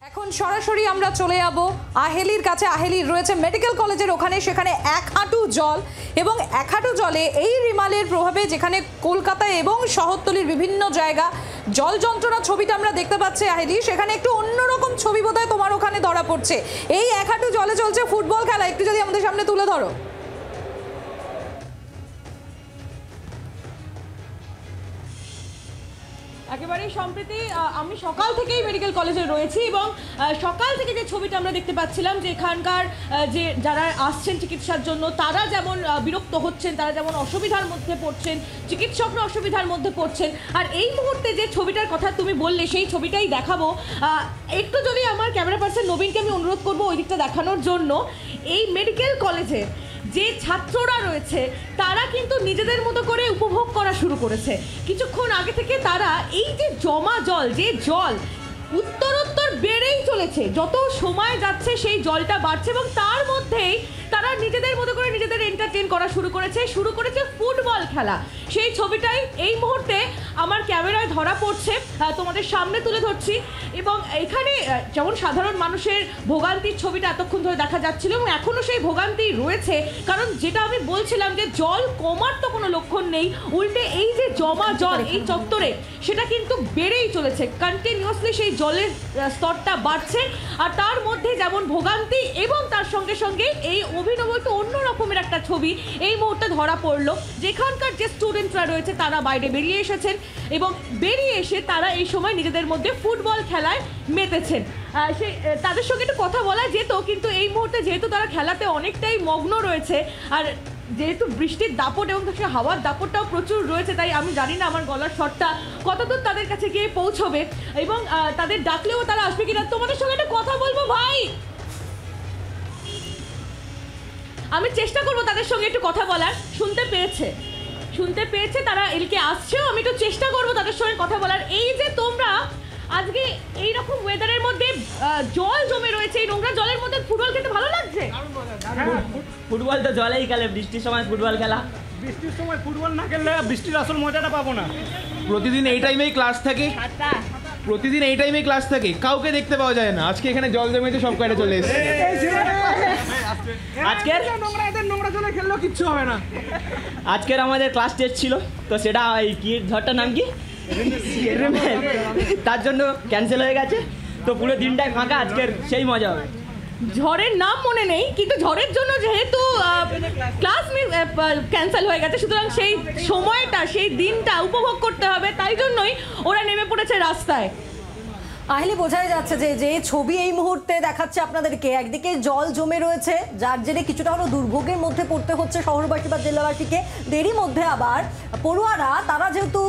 এখন সরাসরি আমরা চলে যাব আহেলির কাছে। আহেলির রয়েছে মেডিকেল কলেজের ওখানে, সেখানে এক হাঁটু জল এবং এক হাঁটু জলে এই রিমালের প্রভাবে যেখানে কলকাতায় এবং শহরতলির বিভিন্ন জায়গা জল যন্ত্রণা ছবিটা আমরা দেখতে পাচ্ছি আহেলি, সেখানে একটু অন্যরকম ছবি বোধহয় তোমার ওখানে ধরা পড়ছে। এই এক হাঁটু জলে চলছে ফুটবল খেলা, একটু যদি আমাদের সামনে তুলে ধরো। একেবারেই সম্প্রতি আমি সকাল থেকেই মেডিকেল কলেজে রয়েছি এবং সকাল থেকে যে ছবিটা আমরা দেখতে পাচ্ছিলাম যে এখানকার যে যারা আসছেন চিকিৎসার জন্য তারা যেমন বিরক্ত হচ্ছেন, তারা যেমন অসুবিধার মধ্যে পড়ছেন, চিকিৎসকরা অসুবিধার মধ্যে পড়ছেন। আর এই মুহূর্তে যে ছবিটার কথা তুমি বললে সেই ছবিটাই দেখাবো। একটু যদি আমার ক্যামেরা পার্সন নবীনকে আমি অনুরোধ করবো ওই দিকটা দেখানোর জন্য। এই মেডিকেল কলেজে যে ছাত্ররা রয়েছে তারা কিন্তু নিজেদের মতো করে উপভোগ করা শুরু করেছে। কিছুক্ষণ আগে থেকে তারা এই যে জমা জল, যে জল উত্তরোত্তর বেড়েই চলেছে, যত সময় যাচ্ছে সেই জলটা বাড়ছে এবং তার মধ্যেই তারা নিজেদের মতো করে নিজেদের এন্টারটেইন করা শুরু করেছে ফুটবল খেলা। সেই ছবিটাই এই মুহূর্তে আমার ক্যামেরায় ধরা পড়ছে, তোমাদের সামনে তুলে ধরছি। এবং এখানে যেমন সাধারণ মানুষের ভোগান্তির ছবিটা এতক্ষণ ধরে দেখা যাচ্ছিল এবং এখনও সেই ভোগান্তি রয়েছে, কারণ যেটা আমি বলছিলাম যে জল কমার তো কোনো লক্ষণ নেই, উল্টে এই যে জমা জল এই চত্বরে সেটা কিন্তু বেড়েই চলেছে, কন্টিনিউয়াসলি সেই জলের স্তরটা বাড়ছে। আর তার মধ্যে যেমন ভোগান্তি এবং তার সঙ্গে সঙ্গে এই অভিনব একটু অন্য রকমের একটা ছবি এই মুহূর্তে ধরা পড়লো। যেখানকার যে স্টুডেন্টরা রয়েছে তারা বাইরে বেরিয়ে এসেছেন এবং বেরিয়ে এসে তারা এই সময় নিজেদের মধ্যে ফুটবল খেলায় মেতেছেন। তাদের সঙ্গে একটু কথা বলা যেত, কিন্তু এই মুহূর্তে যেহেতু তারা খেলাতে অনেকটাই মগ্ন রয়েছে আর যেহেতু বৃষ্টির দাপট এবং হাওয়ার দাপটটাও প্রচুর রয়েছে, তাই আমি জানি না আমার গলার স্বরটা কতদূর তাদের কাছে গিয়ে পৌঁছবে এবং তাদের ডাকলেও তারা আসবে কিনা। তোমাদের সঙ্গে একটা কথা বলবো ভাই, আমি চেষ্টা করবো তাদের সঙ্গে একটু কথা বলার। শুনতে পেয়েছে তারা এদিকে আসছেও, আমি একটু চেষ্টা করবো তাদের সঙ্গে কথা বলার। এই যে তোমরা আজকে এইরকম ওয়েদারের মধ্যে জল জমে রয়েছে, এই নোংরা জলের মধ্যে ফুটবল খেলতে ভালো লাগছে? ফুটবল তো জলেই খেলে, বৃষ্টির সময় ফুটবল খেলা। বৃষ্টির সময় ফুটবল না খেললে বৃষ্টির আসল মজাটা পাবো না। প্রতিদিন এই টাইমেই ক্লাস থাকে, কাউকে দেখতে পাওয়া যায় না। আজকে এখানে জল জমেছে, সব কয়টা চলে এসেছে। নোংরা জলে খেললেও কিচ্ছু হবে না। আজকের আমাদের ক্লাস টেস্ট ছিল, তো সেটা কি ঝড়টার নাম কি, তার জন্য ক্যান্সেল হয়ে গেছে। তো পুরো দিনটাই ফাঁকা, আজকের সেই মজা হবে। ঝড়ের নাম মনে নেই, কিন্তু ঝড়ের জন্য যেহেতু ক্লাস ক্যান্সেল হয়ে গেছে, সুতরাং সেই সময়টা সেই দিনটা উপভোগ করতে হবে, তাই জন্যই ওরা নেমে পড়েছে রাস্তায়। আহেলি, বোঝাই যাচ্ছে যে ছবি এই মুহূর্তে দেখাচ্ছে আপনাদেরকে, একদিকে জল জমে রয়েছে যার জেরে কিছুটা হলো দুর্ভোগের মধ্যে পড়তে হচ্ছে শহরবাসী বা জেলাবাসীকে। এরই মধ্যে আবার পড়ুয়ারা, তারা যেহেতু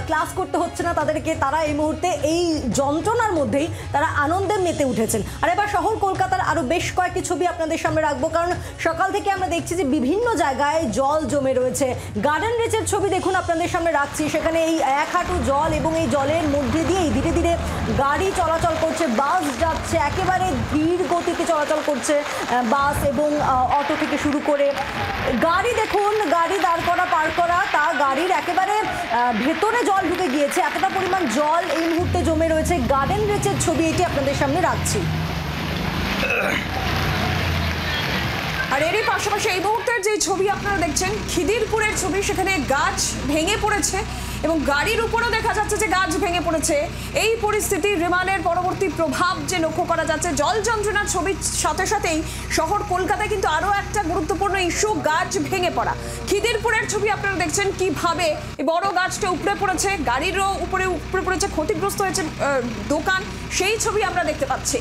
ক্লাস করতে হচ্ছে না তাদেরকে, তারা এই মুহূর্তে এই যন্ত্রণার মধ্যেই তারা আনন্দে মেতে উঠেছেন। আর এবার শহর কলকাতার আরও বেশ কয়েকটি ছবি আপনাদের সামনে রাখবো, কারণ সকাল থেকে আমরা দেখছি যে বিভিন্ন জায়গায় জল জমে রয়েছে। গার্ডেন রিচের ছবি দেখুন আপনাদের সামনে রাখছি, সেখানে এই এক হাঁটু জল এবং এই জলের মধ্যে দিয়েই ধীরে ধীরে গাড়ি চলাচল করছে, বাস যাচ্ছে, একেবারে ধীর গতিতে চলাচল করছে বাস এবং অটো থেকে শুরু করে। গাড়ি দেখুন, গাড়ি দাঁড় করা পার করা, তা গাড়ির একেবারে ভেতরে জল ঢুকে গিয়েছে, এতটা পরিমাণ জল এই মুহূর্তে জমে রয়েছে। গার্ডেন রিচের ছবি এটি আপনাদের সামনে রাখছি। আর এরই পাশাপাশি এই মুহূর্তের যে ছবি আপনারা দেখছেন খিদিরপুরের ছবি, সেখানে গাছ ভেঙে পড়েছে এবং গাড়ির উপরও দেখা যাচ্ছে যে গাছ ভেঙে পড়েছে। এই পরিস্থিতি রিমালের পরবর্তী প্রভাব যে লক্ষ্য করা যাচ্ছে, জল যন্ত্রণার ছবির সাথে সাথেই শহর কলকাতায় কিন্তু আরও একটা গুরুত্বপূর্ণ ইস্যু, গাছ ভেঙে পড়া। খিদিরপুরের ছবি আপনারা দেখছেন কিভাবে বড় গাছটা উপড়ে পড়েছে, গাড়িরও উপরে পড়েছে, ক্ষতিগ্রস্ত হয়েছে দোকান, সেই ছবি আমরা দেখতে পাচ্ছি।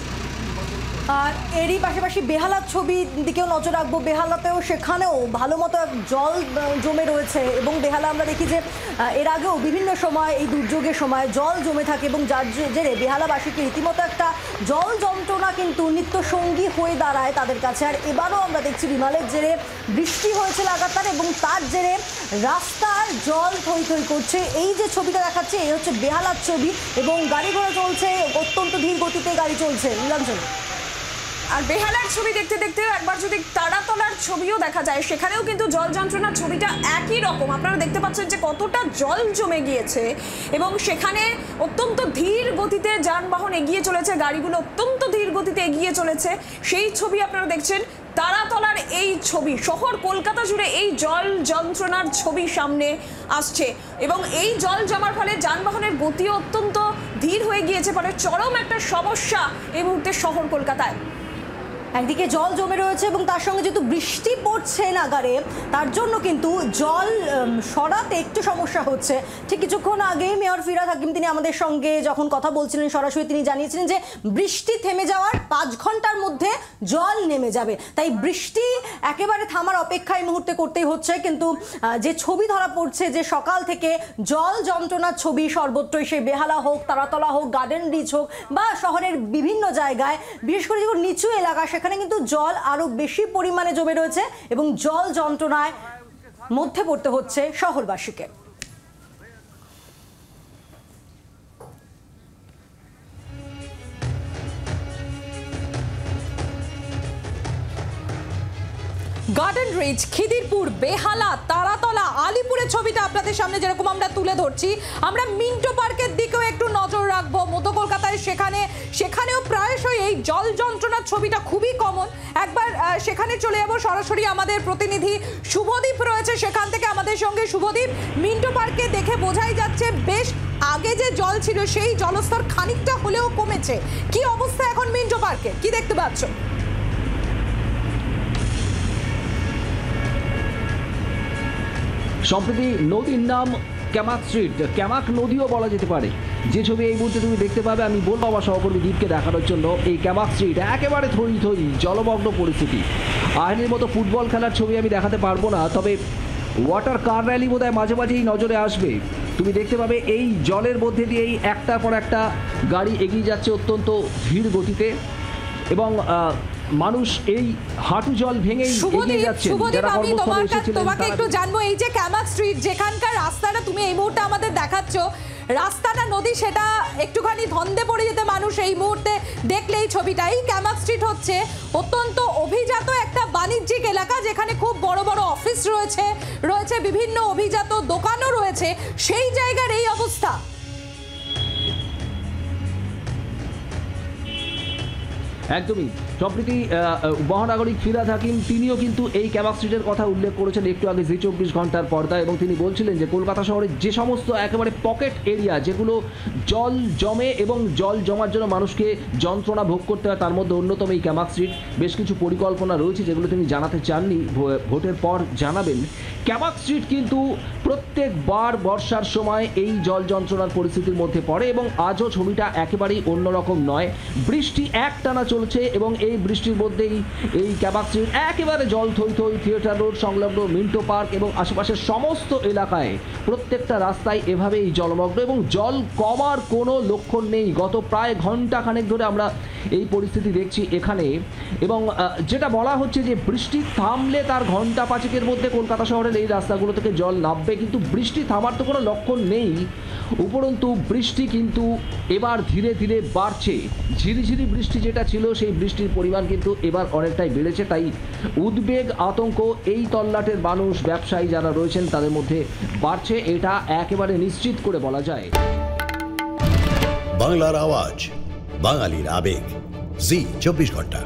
আর এরই পাশাপাশি বেহালার ছবির দিকেও নজর রাখবো। বেহালাতেও সেখানেও ভালো মতো জল জমে রয়েছে এবং বেহালা আমরা দেখি যে এর আগেও বিভিন্ন সময় এই দুর্যোগের সময় জল জমে থাকে এবং যার জেরে বেহালাবাসীকে রীতিমতো একটা জল যন্ত্রণা কিন্তু নিত্য সঙ্গী হয়ে দাঁড়ায় তাদের কাছে। আর এবারও আমরা দেখছি বিমালের জেরে বৃষ্টি হয়েছে লাগাতার এবং তার জেরে রাস্তার জল থই থই করছে। এই যে ছবিটা দেখাচ্ছে এই হচ্ছে বেহালার ছবি এবং গাড়ি ঘোড়া চলছে, অত্যন্ত ধীর গতিতে গাড়ি চলছে। নীলাঞ্জন, আর বেহালার ছবি দেখতে দেখতে একবার যদি তারাতলার ছবিও দেখা যায়, সেখানেও কিন্তু জল যন্ত্রণার ছবিটা একই রকম। আপনারা দেখতে পাচ্ছেন যে কতটা জল জমে গিয়েছে এবং সেখানে অত্যন্ত ধীর গতিতে যানবাহন এগিয়ে চলেছে, গাড়িগুলো অত্যন্ত ধীর গতিতে এগিয়ে চলেছে। সেই ছবি আপনারা দেখছেন, তারাতলার এই ছবি, শহর কলকাতা জুড়ে এই জল যন্ত্রণার ছবি সামনে আসছে এবং এই জল জমার ফলে যানবাহনের গতিও অত্যন্ত ধীর হয়ে গিয়েছে, ফলে চরম একটা সমস্যা এই মুহূর্তে শহর কলকাতায়। একদিকে জল জমে রয়েছে এবং তার সঙ্গে যেহেতু বৃষ্টি পড়ছে নাগারে, তার জন্য কিন্তু জল সরাতে একটু সমস্যা হচ্ছে। ঠিক কিছুক্ষণ আগে মেয়র ফিরহাদ হাকিম তিনি আমাদের সঙ্গে যখন কথা বলছিলেন সরাসরি তিনি জানিয়েছিলেন যে বৃষ্টি থেমে যাওয়ার 5 ঘন্টার মধ্যে জল নেমে যাবে। তাই বৃষ্টি একেবারে থামার অপেক্ষা এই মুহূর্তে করতেই হচ্ছে। কিন্তু যে ছবি ধরা পড়ছে যে সকাল থেকে জল যন্ত্রণার ছবি সর্বত্রই, সে বেহালা হোক, তারাতলা হোক, গার্ডেন রিচ হোক বা শহরের বিভিন্ন জায়গায়, বিশেষ করে যেগুলো নিচু এলাকা সেখানে কিন্তু জল আরো বেশি পরিমাণে জমে রয়েছে এবং জল যন্ত্রণায় মধ্যে পড়তে হচ্ছে শহরবাসীকে। গার্ডেন রিচ, খিদিরপুর, বেহালা, তারাতলা, আলিপুরের ছবিটা আপনাদের সামনে যেরকম আমরা তুলে ধরছি, আমরা মিন্টো পার্কের দিকেও একটু নজর রাখবো। মধ্য কলকাতায় সেখানেও প্রায়শই এই জল যন্ত্রণার ছবিটা খুবই কমন। একবার সেখানে চলে যাবো সরাসরি, আমাদের প্রতিনিধি শুভদীপ রয়েছে সেখান থেকে আমাদের সঙ্গে। শুভদীপ, মিন্টো পার্কে দেখে বোঝাই যাচ্ছে বেশ আগে যে জল ছিল সেই জলস্তর খানিকটা হলেও কমেছে। কি অবস্থা এখন মিন্টো পার্কে, কি দেখতে পাচ্ছ? সম্প্রতি নদীর নাম ক্যামাক স্ট্রিট, ক্যামাক নদীও বলা যেতে পারে। যে ছবি এই মুহূর্তে তুমি দেখতে পাবে, আমি বলবো আমার সহকর্মী দীপকে দেখানোর জন্য। এই ক্যামাক স্ট্রিট একেবারে থই থই জলমগ্ন পরিস্থিতি। আইনের মতো ফুটবল খেলার ছবি আমি দেখাতে পারবো না, তবে ওয়াটার কার র্যালি বোধহয় মাঝে মাঝেই নজরে আসবে। তুমি দেখতে পাবে এই জলের মধ্যে দিয়েই একটার পর একটা গাড়ি এগিয়ে যাচ্ছে অত্যন্ত ধীর গতিতে এবং মানুষ এই হাঁটু জল ভেঙেই এগিয়ে যাচ্ছে। যারা কর্মস্থলে এসেছিলেন তোমাকে একটু জানবো, এই যে ক্যামাক স্ট্রিট যেখানকার রাস্তাটা তুমি এই মুহূর্তে আমাদের দেখাচ্ছ, রাস্তাটা নদী, সেটা একটুখানি ধন্দে পড়ে যেতে মানুষ এই মুহূর্তে দেখলে এই ছবিটা। এই ক্যামাক স্ট্রিট হচ্ছে অত্যন্ত অভিজাত একটা বাণিজ্যিক এলাকা, যেখানে খুব বড় বড় অফিস রয়েছে বিভিন্ন অভিজাত দোকানও রয়েছে, সেই জায়গার এই অবস্থা। একদমই। সম্প্রতি মহানাগরিক ফিরহাদ হাকিম তিনিও কিন্তু এই ক্যামাক স্ট্রিটের কথা উল্লেখ করেছেন একটু আগে জি 24 ঘন্টার পর্দায়, এবং তিনি বলছিলেন যে কলকাতা শহরের যে সমস্ত একেবারে পকেট এরিয়া যেগুলো জল জমে এবং জল জমার জন্য মানুষকে যন্ত্রণা ভোগ করতে হয়, তার মধ্যে অন্যতম এই ক্যামাক স্ট্রিট। বেশ কিছু পরিকল্পনা রয়েছে যেগুলো তিনি জানাতে চাননি, ভোটের পর জানাবেন। ক্যামাক স্ট্রিট কিন্তু প্রত্যেকবার বর্ষার সময় এই জল যন্ত্রণার পরিস্থিতির মধ্যে পড়ে এবং আজও ছবিটা একেবারেই অন্যরকম নয়। বৃষ্টি একটানা চলছে এবং এই বৃষ্টির মধ্যেই এই ক্যামাক স্ট্রিট একেবারে জল থই থই। থিয়েটার রোড সংলগ্ন মিন্টো পার্ক এবং আশেপাশের সমস্ত এলাকায় প্রত্যেকটা রাস্তায় এভাবেই জলমগ্ন এবং জল কমার কোনো লক্ষণ নেই। গত প্রায় ঘন্টা খানেক ধরে আমরা এই পরিস্থিতি দেখছি এখানে, এবং যেটা বলা হচ্ছে যে বৃষ্টি থামলে তার ঘন্টা 5-এর মধ্যে কলকাতা শহরের এই রাস্তাগুলো থেকে জল নামবে, কিন্তু বৃষ্টি থামার তো কোনো লক্ষণ নেই। উপরন্তু বৃষ্টি কিন্তু এবার ধীরে ধীরে বাড়ছে। ঝিরিঝিরি বৃষ্টি যেটা ছিল সেই বৃষ্টির পরিমাণ কিন্তু এবার অনেকটাই বেড়েছে। তাই উদ্বেগ, আতঙ্ক এই তল্লাটের মানুষ, ব্যবসায়ী যারা রয়েছেন তাদের মধ্যে বাড়ছে, এটা একেবারে নিশ্চিত করে বলা যায়। বাংলার আওয়াজ, বাঙালির আবেগ, জি 24 ঘন্টা।